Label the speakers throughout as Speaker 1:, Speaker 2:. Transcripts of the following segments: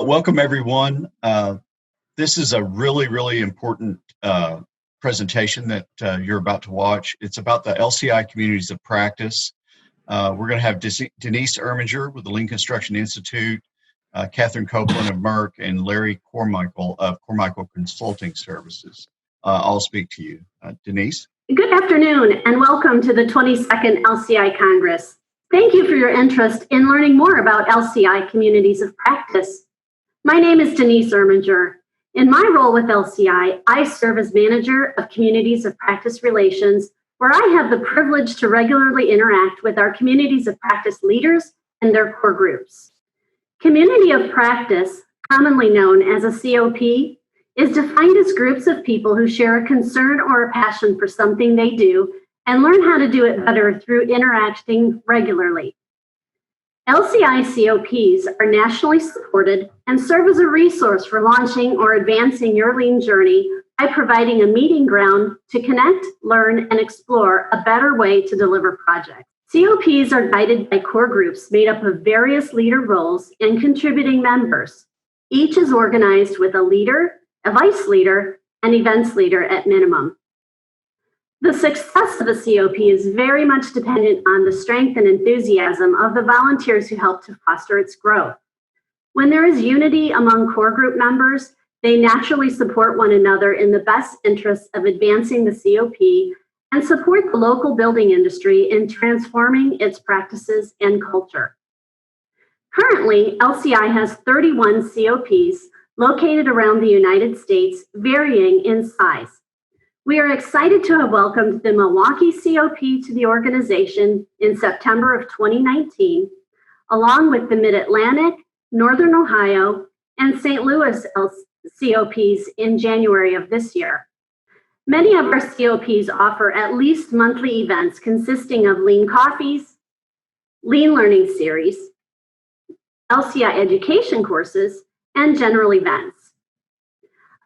Speaker 1: Welcome, everyone. This is a really important presentation that you're about to watch. It's about the LCI Communities of Practice. We're going to have Denise Erminger with the Lean Construction Institute, Catherine Copeland of Merck, and Larry Cormichael of Cormichael Consulting Services. I'll speak to you. Denise?
Speaker 2: Good afternoon, and welcome to the 22nd LCI Congress. Thank you for your interest in learning more about LCI Communities of Practice. My name is Denise Erminger. In my role with LCI, I serve as Manager of Communities of Practice Relations, where I have the privilege to regularly interact with our Communities of Practice leaders and their core groups. Community of Practice, commonly known as a COP, is defined as groups of people who share a concern or a passion for something they do and learn how to do it better through interacting regularly. LCI COPs are nationally supported and serve as a resource for launching or advancing your lean journey by providing a meeting ground to connect, learn, and explore a better way to deliver projects. COPs are guided by core groups made up of various leader roles and contributing members. Each is organized with a leader, a vice leader, and events leader at minimum. The success of a COP is very much dependent on the strength and enthusiasm of the volunteers who help to foster its growth. When there is unity among core group members, they naturally support one another in the best interests of advancing the COP and support the local building industry in transforming its practices and culture. Currently, LCI has 31 COPs located around the United States, varying in size. We are excited to have welcomed the Milwaukee COP to the organization in September of 2019, along with the Mid-Atlantic, Northern Ohio, and St. Louis COPs in January of this year. Many of our COPs offer at least monthly events consisting of Lean Coffees, Lean Learning Series, LCI education courses, and general events.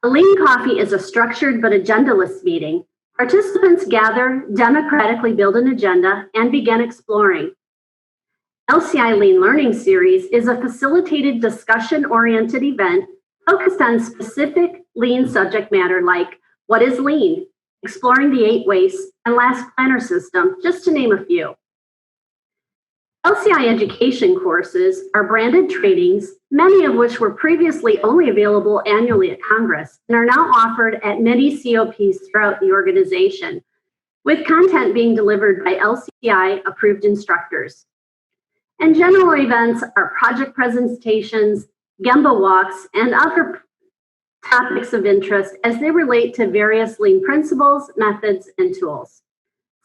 Speaker 2: A Lean Coffee is a structured but agendaless meeting. Participants gather, democratically build an agenda, and begin exploring. LCI Lean Learning Series is a facilitated discussion-oriented event focused on specific Lean subject matter like what is Lean, exploring the 8 wastes, and last planner system, just to name a few. LCI education courses are branded trainings, many of which were previously only available annually at Congress and are now offered at many COPs throughout the organization, with content being delivered by LCI-approved instructors. And general events are project presentations, Gemba walks, and other topics of interest as they relate to various Lean principles, methods, and tools.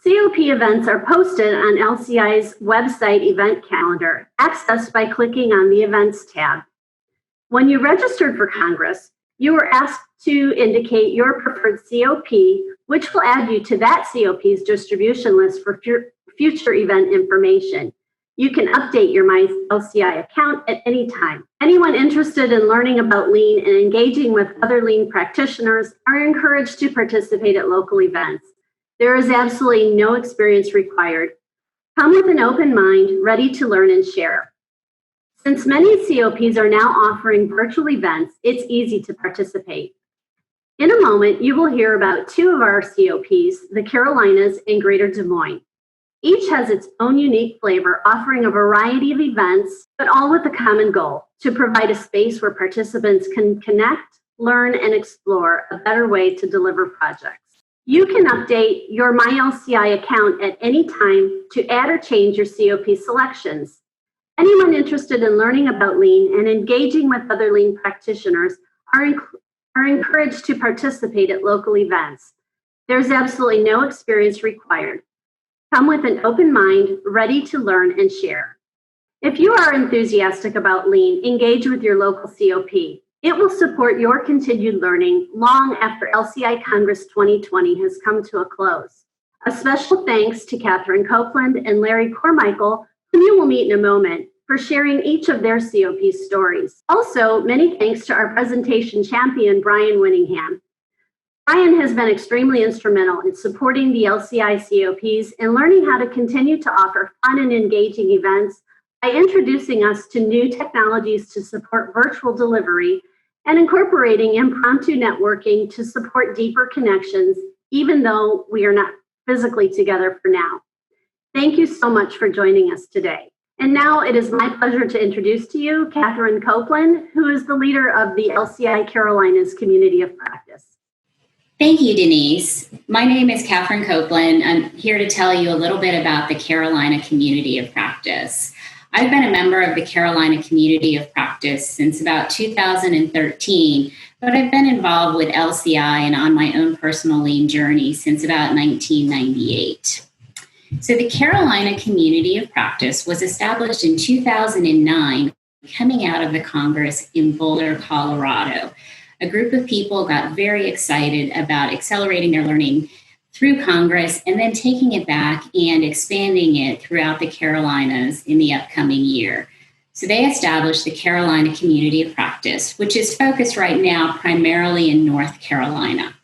Speaker 2: COP events are posted on LCI's website event calendar, accessed by clicking on the Events tab. When you registered for Congress, you were asked to indicate your preferred COP, which will add you to that COP's distribution list for future event information. You can update your My LCI account at any time. Anyone interested in learning about Lean and engaging with other Lean practitioners are encouraged to participate at local events. There is absolutely no experience required. Come with an open mind, ready to learn and share. Since many COPs are now offering virtual events, it's easy to participate. In a moment, you will hear about 2 of our COPs, the Carolinas and Greater Des Moines. Each has its own unique flavor, offering a variety of events, but all with a common goal, to provide a space where participants can connect, learn, and explore a better way to deliver projects. You can update your My LCI account at any time to add or change your COP selections. Anyone interested in learning about Lean and engaging with other Lean practitioners are encouraged to participate at local events. There's absolutely no experience required. Come with an open mind, ready to learn and share. If you are enthusiastic about Lean, engage with your local COP. It will support your continued learning long after LCI Congress 2020 has come to a close. A special thanks to Catherine Copeland and Larry Cormichael, whom you will meet in a moment, for sharing each of their COP stories. Also, many thanks to our presentation champion, Brian Winningham. Brian has been extremely instrumental in supporting the LCI COPs and learning how to continue to offer fun and engaging events by introducing us to new technologies to support virtual delivery and incorporating impromptu networking to support deeper connections, even though we are not physically together for now. Thank you so much for joining us today. And now it is my pleasure to introduce to you Catherine Copeland, who is the leader of the LCI Carolinas Community of Practice.
Speaker 3: Thank you, Denise. My name is Catherine Copeland. I'm here to tell you a little bit about the Carolina Community of Practice. I've been a member of the Carolina Community of Practice since about 2013, but I've been involved with LCI and on my own personal lean journey since about 1998. So the Carolina Community of Practice was established in 2009, coming out of the Congress in Boulder, Colorado. A group of people got very excited about accelerating their learning through Congress and then taking it back and expanding it throughout the Carolinas in the upcoming year. So they established the Carolina Community of Practice, which is focused right now primarily in North Carolina.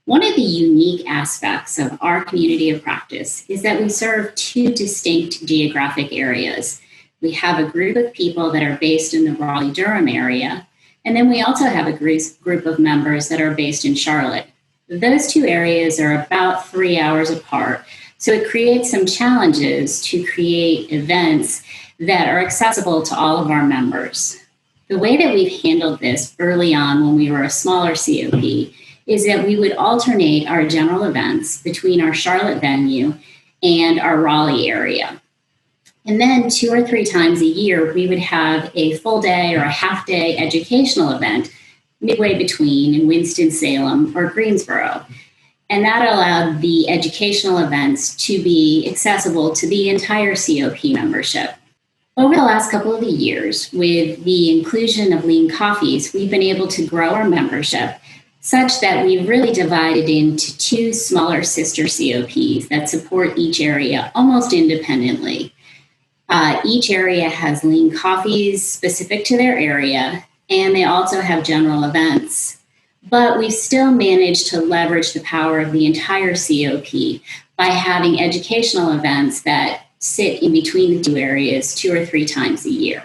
Speaker 3: One of the unique aspects of our community of practice is that we serve two distinct geographic areas. We have a group of people that are based in the Raleigh-Durham area, and then we also have a group of members that are based in Charlotte. Those two areas are about 3 hours apart, so it creates some challenges to create events that are accessible to all of our members. The way that we've handled this early on when we were a smaller COP is that we would alternate our general events between our Charlotte venue and our Raleigh area. And then 2 or 3 times a year, we would have a full day or a half day educational event midway between in Winston-Salem or Greensboro. And that allowed the educational events to be accessible to the entire COP membership. Over the last couple of years, with the inclusion of lean coffees, we've been able to grow our membership such that we've really divided into 2 smaller sister COPs that support each area almost independently. Each area has lean coffees specific to their area, and they also have general events. But we've still managed to leverage the power of the entire COP by having educational events that sit in between the 2 areas 2 or 3 times a year.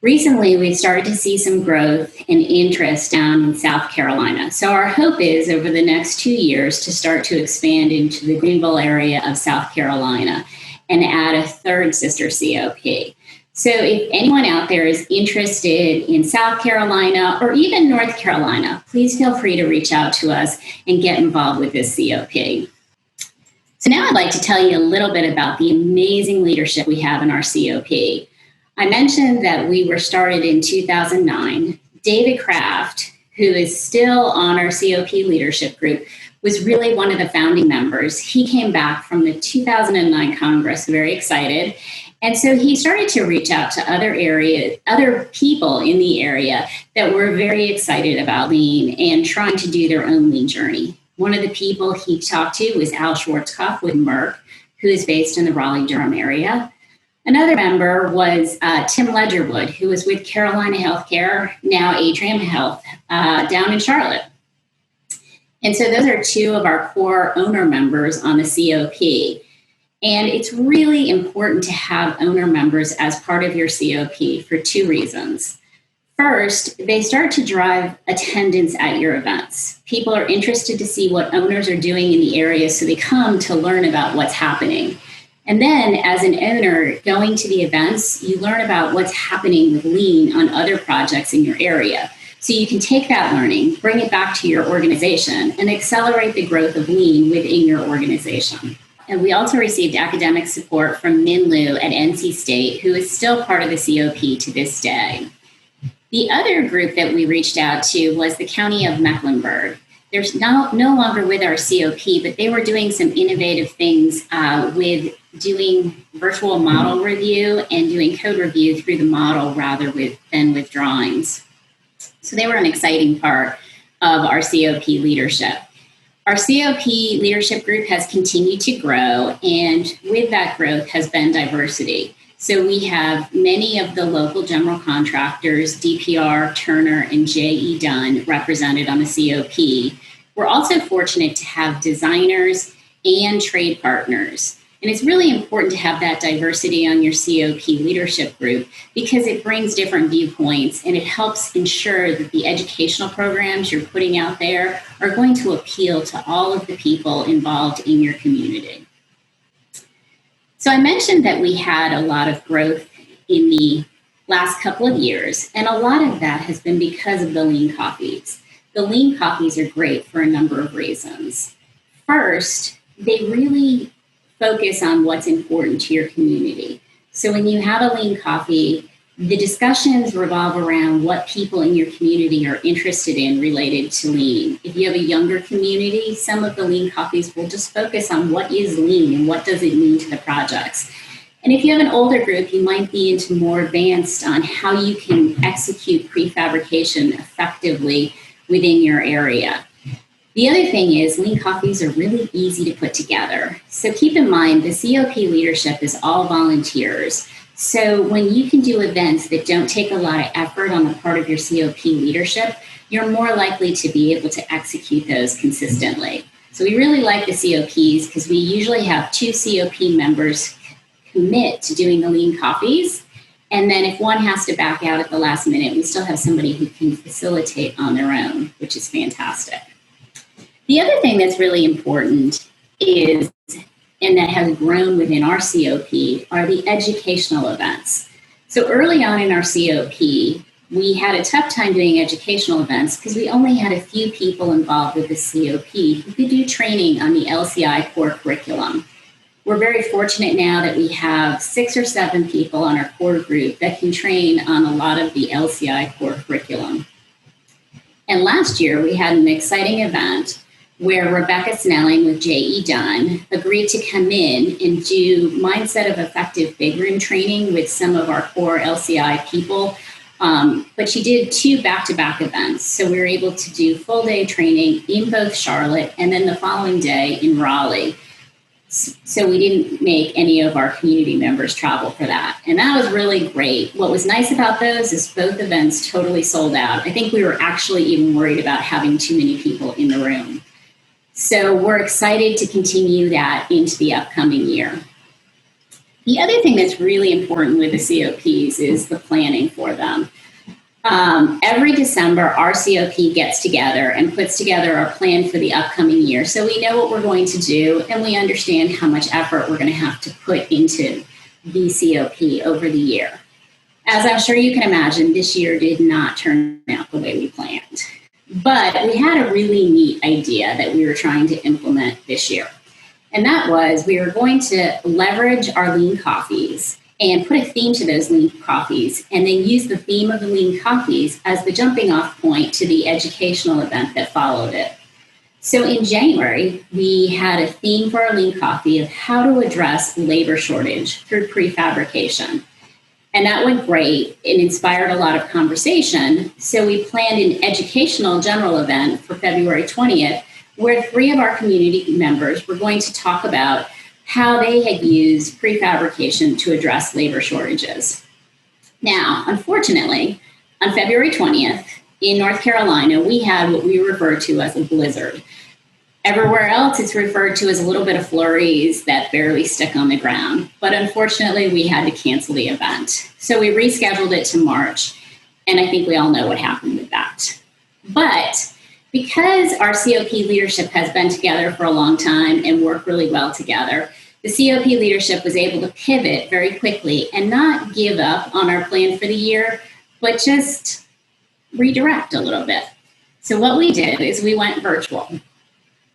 Speaker 3: Recently, we've started to see some growth and interest down in South Carolina. So our hope is over the next 2 years to start to expand into the Greenville area of South Carolina and add a 3rd sister COP. So if anyone out there is interested in South Carolina or even North Carolina, please feel free to reach out to us and get involved with this COP. So now I'd like to tell you a little bit about the amazing leadership we have in our COP. I mentioned that we were started in 2009. David Kraft, who is still on our COP leadership group, was really one of the founding members. He came back from the 2009 Congress, very excited. And so he started to reach out to other people in the area that were very excited about lean and trying to do their own lean journey. One of the people he talked to was Al Schwarzkopf with Merck, who is based in the Raleigh-Durham area. Another member was Tim Ledgerwood, who was with Carolina Healthcare, now Atrium Health, down in Charlotte. And so those are 2 of our core owner members on the COP. And it's really important to have owner members as part of your COP for 2 reasons. First, they start to drive attendance at your events. People are interested to see what owners are doing in the area, so they come to learn about what's happening. And then as an owner going to the events, you learn about what's happening with lean on other projects in your area. So you can take that learning, bring it back to your organization, and accelerate the growth of lean within your organization. And we also received academic support from Min Liu at NC State, who is still part of the COP to this day. The other group that we reached out to was the County of Mecklenburg. They're no longer with our COP, but they were doing some innovative things with doing virtual model review and doing code review through the model rather than with drawings. So they were an exciting part of our COP leadership. Our COP leadership group has continued to grow, and with that growth has been diversity. So we have many of the local general contractors, DPR, Turner, and J.E. Dunn represented on the COP. We're also fortunate to have designers and trade partners. And it's really important to have that diversity on your COP leadership group because it brings different viewpoints and it helps ensure that the educational programs you're putting out there are going to appeal to all of the people involved in your community. So I mentioned that we had a lot of growth in the last couple of years, and a lot of that has been because of the lean coffees. The lean coffees are great for a number of reasons. First, they really focus on what's important to your community. So when you have a lean coffee, the discussions revolve around what people in your community are interested in related to lean. If you have a younger community, some of the lean coffees will just focus on what is lean and what does it mean to the projects. And if you have an older group, you might be into more advanced on how you can execute prefabrication effectively within your area. The other thing is lean coffees are really easy to put together. So keep in mind the COP leadership is all volunteers. So when you can do events that don't take a lot of effort on the part of your COP leadership, you're more likely to be able to execute those consistently. So we really like the COPs because we usually have 2 COP members commit to doing the lean coffees. And then if one has to back out at the last minute, we still have somebody who can facilitate on their own, which is fantastic. The other thing that's really important is, and that has grown within our COP, are the educational events. So early on in our COP, we had a tough time doing educational events because we only had a few people involved with the COP who could do training on the LCI core curriculum. We're very fortunate now that we have 6 or 7 people on our core group that can train on a lot of the LCI core curriculum. And last year, we had an exciting event where Rebecca Snelling with J.E. Dunn agreed to come in and do mindset of effective big room training with some of our core LCI people. But she did 2 back-to-back events. So we were able to do full day training in both Charlotte and then the following day in Raleigh. So we didn't make any of our community members travel for that. And that was really great. What was nice about those is both events totally sold out. I think we were actually even worried about having too many people in the room. So we're excited to continue that into the upcoming year. The other thing that's really important with the COPs is the planning for them. Every December, our COP gets together and puts together our plan for the upcoming year. So we know what we're going to do and we understand how much effort we're going to have to put into the COP over the year. As I'm sure you can imagine, this year did not turn out the way we planned. But we had a really neat idea that we were trying to implement this year. And that was we were going to leverage our lean coffees and put a theme to those lean coffees and then use the theme of the lean coffees as the jumping off point to the educational event that followed it. So in January, we had a theme for our lean coffee of how to address labor shortage through prefabrication. And that went great. It inspired a lot of conversation. So we planned an educational general event for February 20th, where 3 of our community members were going to talk about how they had used prefabrication to address labor shortages. Now, unfortunately, on February 20th in North Carolina, we had what we refer to as a blizzard. Everywhere else, it's referred to as a little bit of flurries that barely stick on the ground. But unfortunately, we had to cancel the event. So we rescheduled it to March, and I think we all know what happened with that. But because our COP leadership has been together for a long time and worked really well together, the COP leadership was able to pivot very quickly and not give up on our plan for the year, but just redirect a little bit. So what we did is we went virtual.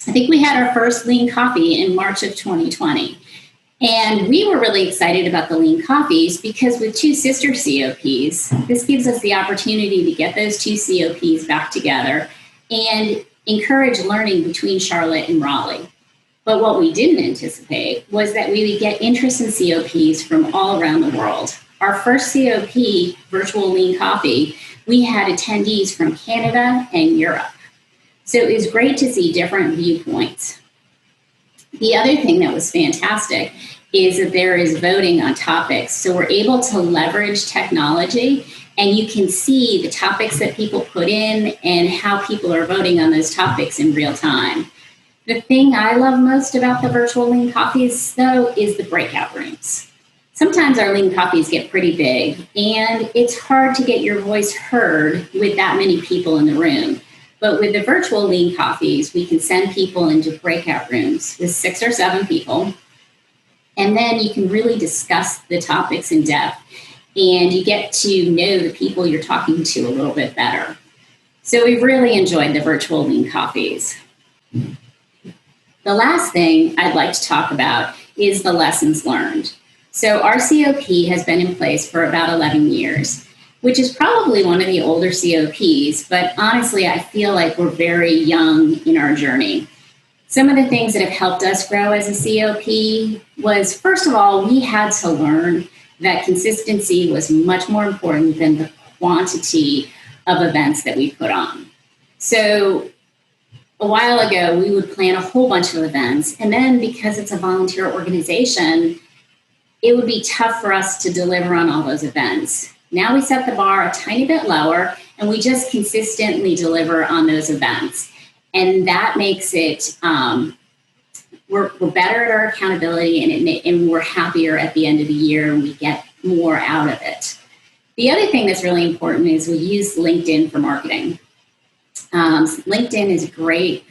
Speaker 3: I think we had our first lean coffee in March of 2020. And we were really excited about the lean coffees because with 2 sister COPs, this gives us the opportunity to get those 2 COPs back together and encourage learning between Charlotte and Raleigh. But what we didn't anticipate was that we would get interest in COPs from all around the world. Our first COP virtual lean coffee, we had attendees from Canada and Europe. So it was great to see different viewpoints. The other thing that was fantastic is that there is voting on topics. So we're able to leverage technology and you can see the topics that people put in and how people are voting on those topics in real time. The thing I love most about the virtual lean coffees, though, is the breakout rooms. Sometimes our lean coffees get pretty big, and it's hard to get your voice heard with that many people in the room. But with the virtual lean coffees, we can send people into breakout rooms with 6 or 7 people, and then you can really discuss the topics in depth, and you get to know the people you're talking to a little bit better. So we've really enjoyed the virtual lean coffees. The last thing I'd like to talk about is the lessons learned. So our COP has been in place for about 11 years, which is probably one of the older COPs, but honestly, I feel like we're very young in our journey. Some of the things that have helped us grow as a COP was, first of all, we had to learn that consistency was much more important than the quantity of events that we put on. So a while ago, we would plan a whole bunch of events, and then because it's a volunteer organization, it would be tough for us to deliver on all those events. Now we set the bar a tiny bit lower, and we just consistently deliver on those events. And that makes it, we're better at our accountability, and we're happier at the end of the year, and we get more out of it. The other thing that's really important is we use LinkedIn for marketing. LinkedIn is a great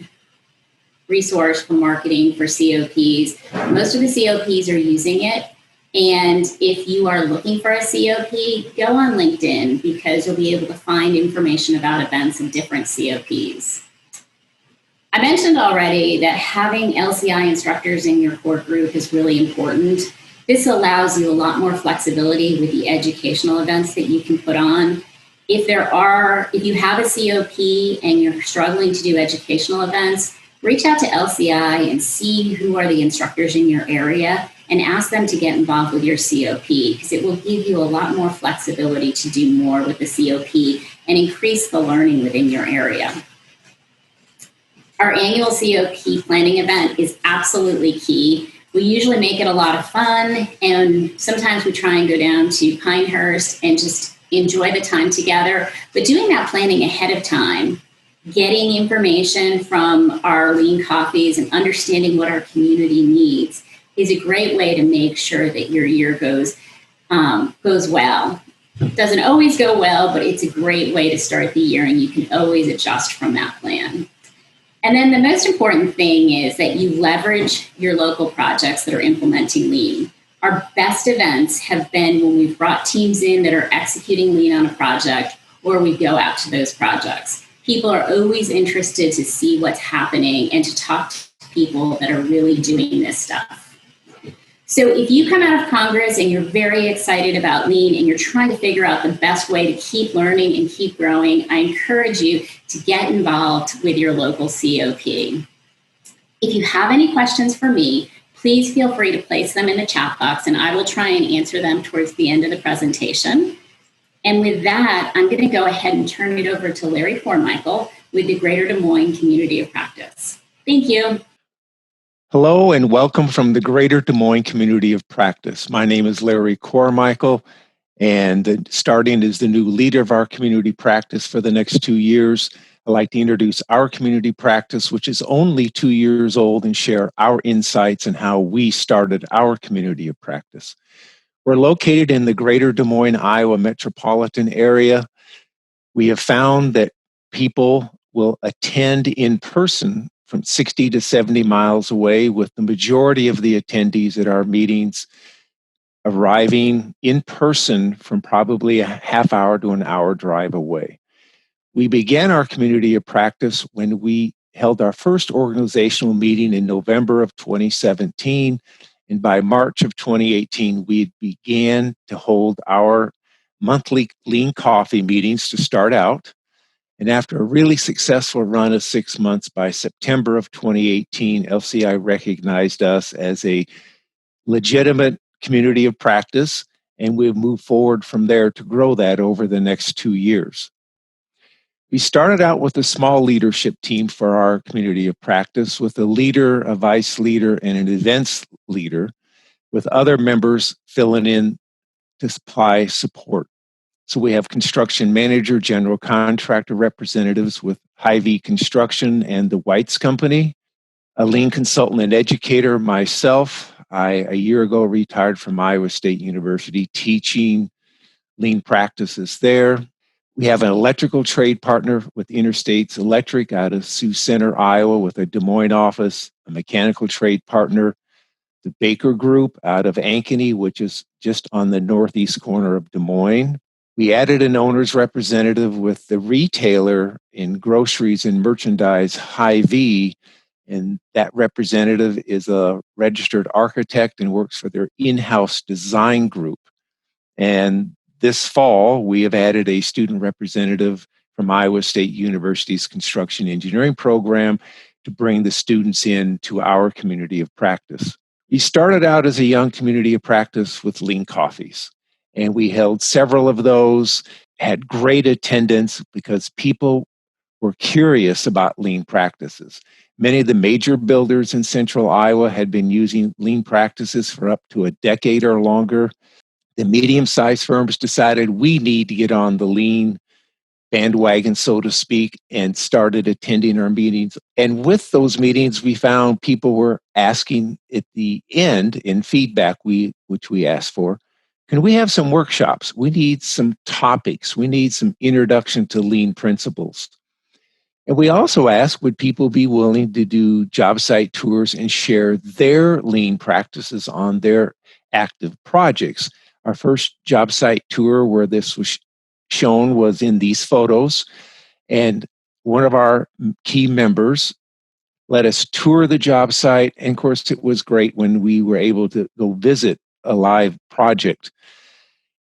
Speaker 3: resource for marketing for COPs. Most of the COPs are using it. And if you are looking for a COP, go on LinkedIn because you'll be able to find information about events of different COPs. I mentioned already that having LCI instructors in your core group is really important. This allows you a lot more flexibility with the educational events that you can put on. If you have a COP and you're struggling to do educational events, reach out to LCI and see who are the instructors in your area and ask them to get involved with your COP because it will give you a lot more flexibility to do more with the COP and increase the learning within your area. Our annual COP planning event is absolutely key. We usually make it a lot of fun, and sometimes we try and go down to Pinehurst and just enjoy the time together. But doing that planning ahead of time, getting information from our lean coffees and understanding what our community needs is a great way to make sure that your year goes well. It doesn't always go well, but it's a great way to start the year, and you can always adjust from that plan. And then the most important thing is that you leverage your local projects that are implementing lean. Our best events have been when we've brought teams in that are executing lean on a project, or we go out to those projects. People are always interested to see what's happening and to talk to people that are really doing this stuff. So if you come out of Congress and you're very excited about lean and you're trying to figure out the best way to keep learning and keep growing, I encourage you to get involved with your local COP. If you have any questions for me, please feel free to place them in the chat box and I will try and answer them towards the end of the presentation. And with that, I'm going to go ahead and turn it over to Larry Cormichael with the Greater Des Moines Community of Practice. Thank you.
Speaker 4: Hello and welcome from the Greater Des Moines Community of Practice. My name is Larry Cormichael, and starting as the new leader of our community practice for the next 2 years, I'd like to introduce our community practice, which is only 2 years old, and share our insights and how we started our community of practice. We're located in the Greater Des Moines, Iowa metropolitan area. We have found that people will attend in person from 60 to 70 miles away, with the majority of the attendees at our meetings arriving in person from probably a half hour to an hour drive away. We began our community of practice when we held our first organizational meeting in November of 2017, and by March of 2018, we began to hold our monthly lean coffee meetings to start out. And after a really successful run of 6 months, by September of 2018, LCI recognized us as a legitimate community of practice, and we've moved forward from there to grow that over the next 2 years. We started out with a small leadership team for our community of practice, with a leader, a vice leader, and an events leader, with other members filling in to supply support. So we have construction manager, general contractor representatives with Hy-Vee Construction and the Whites Company. a lean consultant and educator myself. I, a year ago, retired from Iowa State University teaching lean practices there. We have an electrical trade partner with Interstates Electric out of Sioux Center, Iowa, with a Des Moines office, a mechanical trade partner, the Baker Group out of Ankeny, which is just on the northeast corner of Des Moines. We added an owner's representative with the retailer in groceries and merchandise, Hy-Vee, and that representative is a registered architect and works for their in-house design group. And this fall, we have added a student representative from Iowa State University's construction engineering program to bring the students in to our community of practice. We started out as a young community of practice with lean coffees, and we held several of those, had great attendance because people were curious about lean practices. Many of the major builders in central Iowa had been using lean practices for up to a decade or longer. The medium-sized firms decided we need to get on the lean bandwagon, so to speak, and started attending our meetings. And with those meetings, we found people were asking at the end in feedback, which we asked for, can we have some workshops? We need some topics. We need some introduction to lean principles. And we also asked, would people be willing to do job site tours and share their lean practices on their active projects? Our first job site tour where this was shown was in these photos. And one of our key members let us tour the job site. And of course, it was great when we were able to go visit a live project.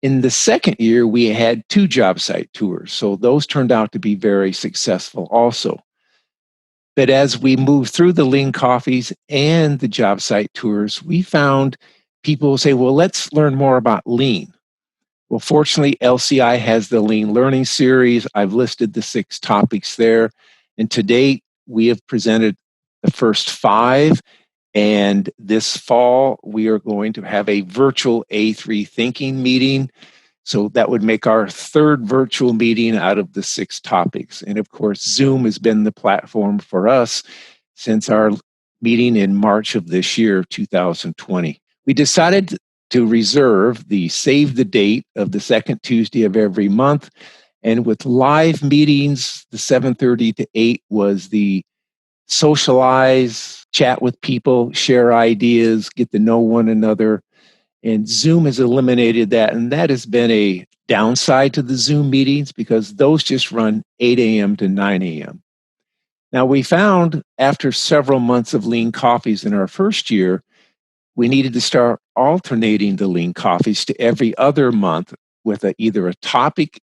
Speaker 4: In the second year, we had 2 job site tours. So those turned out to be very successful also. But as we moved through the lean coffees and the job site tours, we found people say, well, let's learn more about lean. Well, fortunately, LCI has the Lean Learning Series. I've listed the 6 topics there. And to date, we have presented the first 5. And this fall, we are going to have a virtual A3 thinking meeting. So that would make our 3rd virtual meeting out of the 6 topics. And of course, Zoom has been the platform for us since our meeting in March of this year, 2020. We decided to reserve the save the date of the 2nd Tuesday of every month. And with live meetings, the 7:30 to 8 was the socialize, chat with people, share ideas, get to know one another. And Zoom has eliminated that. And that has been a downside to the Zoom meetings because those just run 8 a.m. to 9 a.m. Now, we found after several months of lean coffees in our first year, we needed to start alternating the lean coffees to every other month with either a topic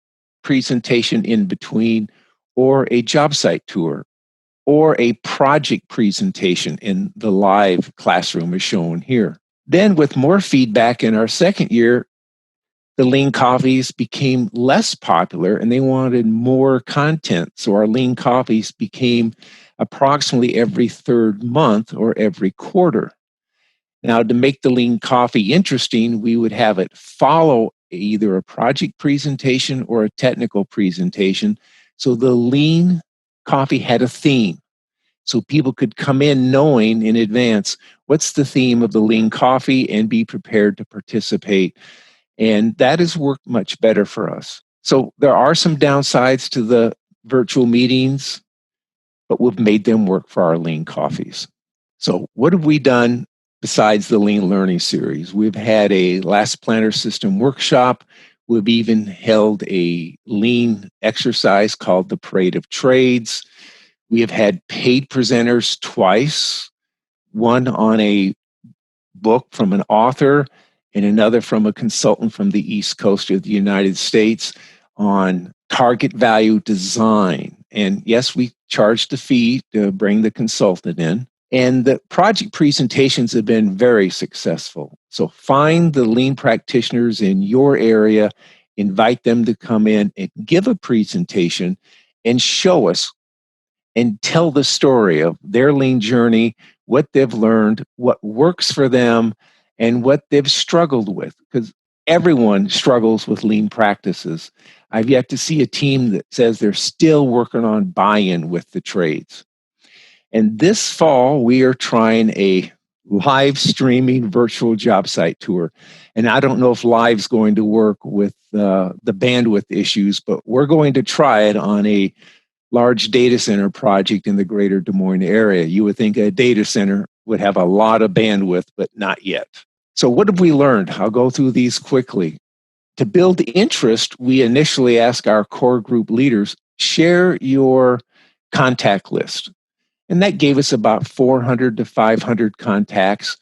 Speaker 4: presentation in between or a job site tour or a project presentation in the live classroom as shown here. Then with more feedback in our second year, the lean coffees became less popular and they wanted more content. So our lean coffees became approximately every 3rd month or every quarter. Now, to make the lean coffee interesting, we would have it follow either a project presentation or a technical presentation. So the lean coffee had a theme. So people could come in knowing in advance what's the theme of the lean coffee and be prepared to participate. And that has worked much better for us. So there are some downsides to the virtual meetings, but we've made them work for our lean coffees. So what have we done besides the Lean Learning Series? We've had a Last Planner System workshop. We've even held a lean exercise called the Parade of Trades. We have had paid presenters twice, one on a book from an author and another from a consultant from the East Coast of the United States on target value design. And yes, we charged a fee to bring the consultant in. And the project presentations have been very successful. So find the lean practitioners in your area, invite them to come in and give a presentation and show us and tell the story of their lean journey, what they've learned, what works for them, and what they've struggled with. Because everyone struggles with lean practices. I've yet to see a team that says they're still working on buy-in with the trades. And this fall, we are trying a live streaming virtual job site tour. And I don't know if live's going to work with the bandwidth issues, but we're going to try it on a large data center project in the greater Des Moines area. You would think a data center would have a lot of bandwidth, but not yet. So what have we learned? I'll go through these quickly. To build interest, we initially ask our core group leaders, share your contact list. And that gave us about 400 to 500 contacts.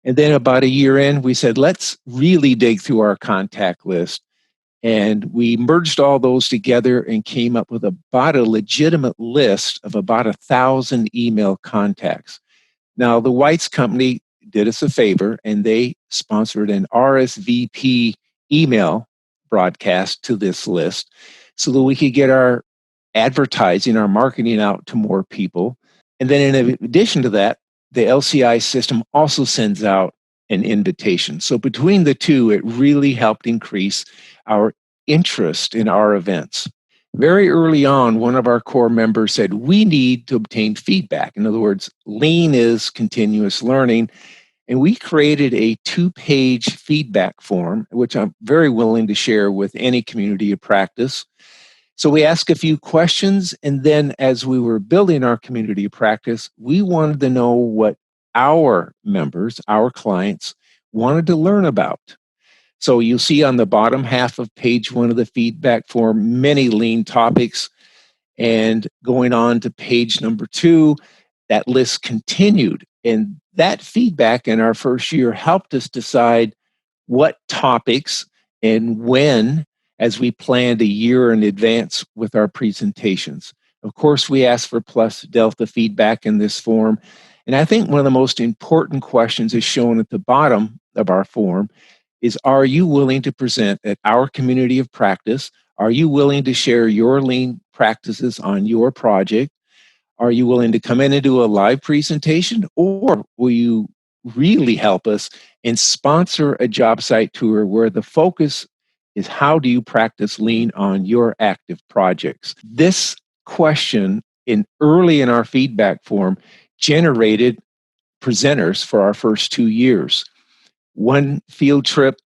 Speaker 4: And then about a year in, we said, let's really dig through our contact list. And we merged all those together and came up with about a legitimate list of about 1,000 email contacts. Now, the Whites Company did us a favor and they sponsored an RSVP email broadcast to this list so that we could get our advertising, our marketing out to more people. And then in addition to that, the LCI system also sends out an invitation. So between the two, it really helped increase our interest in our events. Very early on, one of our core members said, we need to obtain feedback. In other words, lean is continuous learning. And we created a 2-page feedback form, which I'm very willing to share with any community of practice. So we asked a few questions, and then as we were building our community of practice, we wanted to know what our members, our clients, wanted to learn about. So you'll see on the bottom half of page 1 of the feedback form, many lean topics. And going on to page number 2, that list continued. And that feedback in our first year helped us decide what topics and when, as we planned a year in advance with our presentations. Of course, we asked for plus delta feedback in this form. And I think one of the most important questions is shown at the bottom of our form is, are you willing to present at our community of practice? Are you willing to share your lean practices on your project? Are you willing to come in and do a live presentation? Or will you really help us and sponsor a job site tour where the focus is how do you practice lean on your active projects? This question early in our feedback form generated presenters for our first 2 years. One field trip,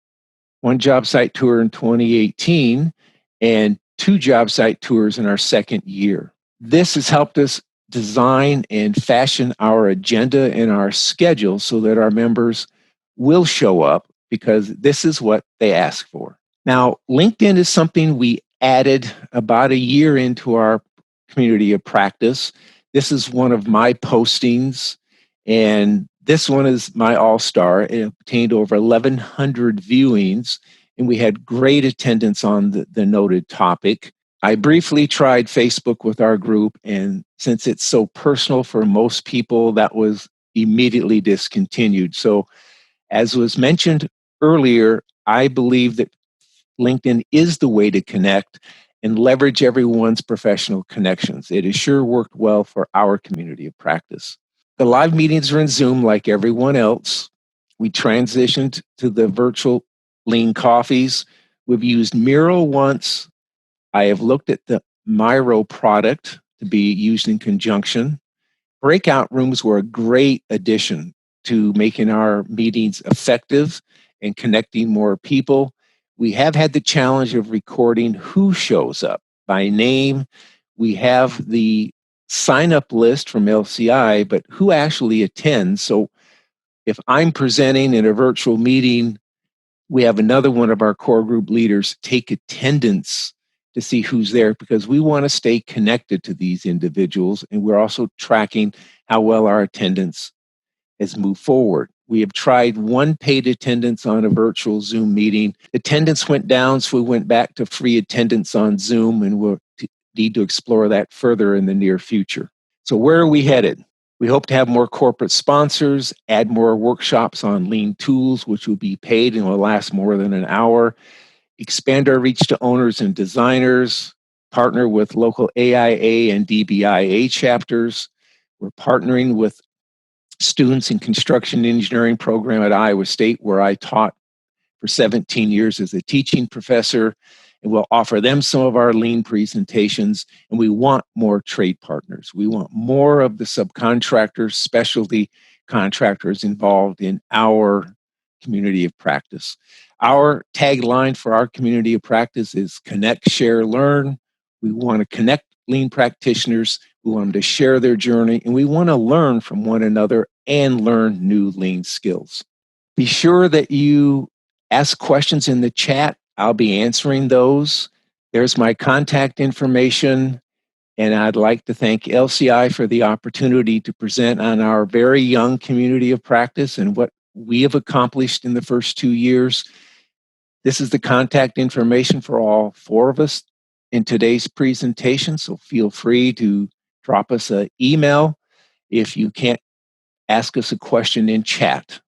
Speaker 4: one job site tour in 2018, and 2 job site tours in our second year. This has helped us design and fashion our agenda and our schedule so that our members will show up because this is what they ask for. Now, LinkedIn is something we added about a year into our community of practice. This is one of my postings, and this one is my all-star. It obtained over 1,100 viewings, and we had great attendance on the noted topic. I briefly tried Facebook with our group, and since it's so personal for most people, that was immediately discontinued. So, as was mentioned earlier, I believe that LinkedIn is the way to connect and leverage everyone's professional connections. It has sure worked well for our community of practice. The live meetings are in Zoom like everyone else. We transitioned to the virtual lean coffees. We've used Miro once. I have looked at the Miro product to be used in conjunction. Breakout rooms were a great addition to making our meetings effective and connecting more people. We have had the challenge of recording who shows up by name. We have the sign up list from LCI, but who actually attends? So if I'm presenting in a virtual meeting, we have another one of our core group leaders take attendance to see who's there because we want to stay connected to these individuals. And we're also tracking how well our attendance has moved forward. We have tried one paid attendance on a virtual Zoom meeting. Attendance went down, so we went back to free attendance on Zoom, and we'll need to explore that further in the near future. So where are we headed? We hope to have more corporate sponsors, add more workshops on lean tools, which will be paid and will last more than an hour, expand our reach to owners and designers, partner with local AIA and DBIA chapters. We're partnering with students in construction engineering program at Iowa State, where I taught for 17 years as a teaching professor. and we'll offer them some of our lean presentations. And we want more trade partners. We want more of the subcontractors, specialty contractors involved in our community of practice. Our tagline for our community of practice is connect, share, learn. We want to connect lean practitioners. We want them to share their journey, and we want to learn from one another and learn new lean skills. Be sure that you ask questions in the chat. I'll be answering those. There's my contact information, and I'd like to thank LCI for the opportunity to present on our very young community of practice and what we have accomplished in the first 2 years. This is the contact information for all 4 of us in today's presentation, so feel free to drop us an email if you can't ask us a question in chat.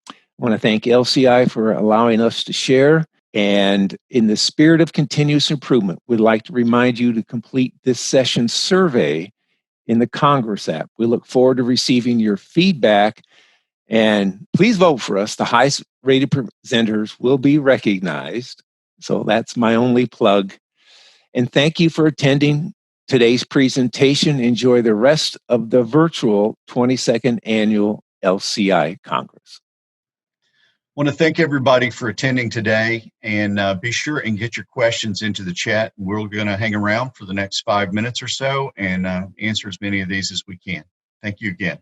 Speaker 4: I want to thank LCI for allowing us to share. And in the spirit of continuous improvement, we'd like to remind you to complete this session survey in the Congress app. We look forward to receiving your feedback. And please vote for us. The highest rated presenters will be recognized. So that's my only plug. And thank you for attending today's presentation. Enjoy the rest of the virtual 22nd Annual LCI Congress.
Speaker 1: I want to thank everybody for attending today, and be sure and get your questions into the chat. We're going to hang around for the next 5 minutes or so and answer as many of these as we can. Thank you again.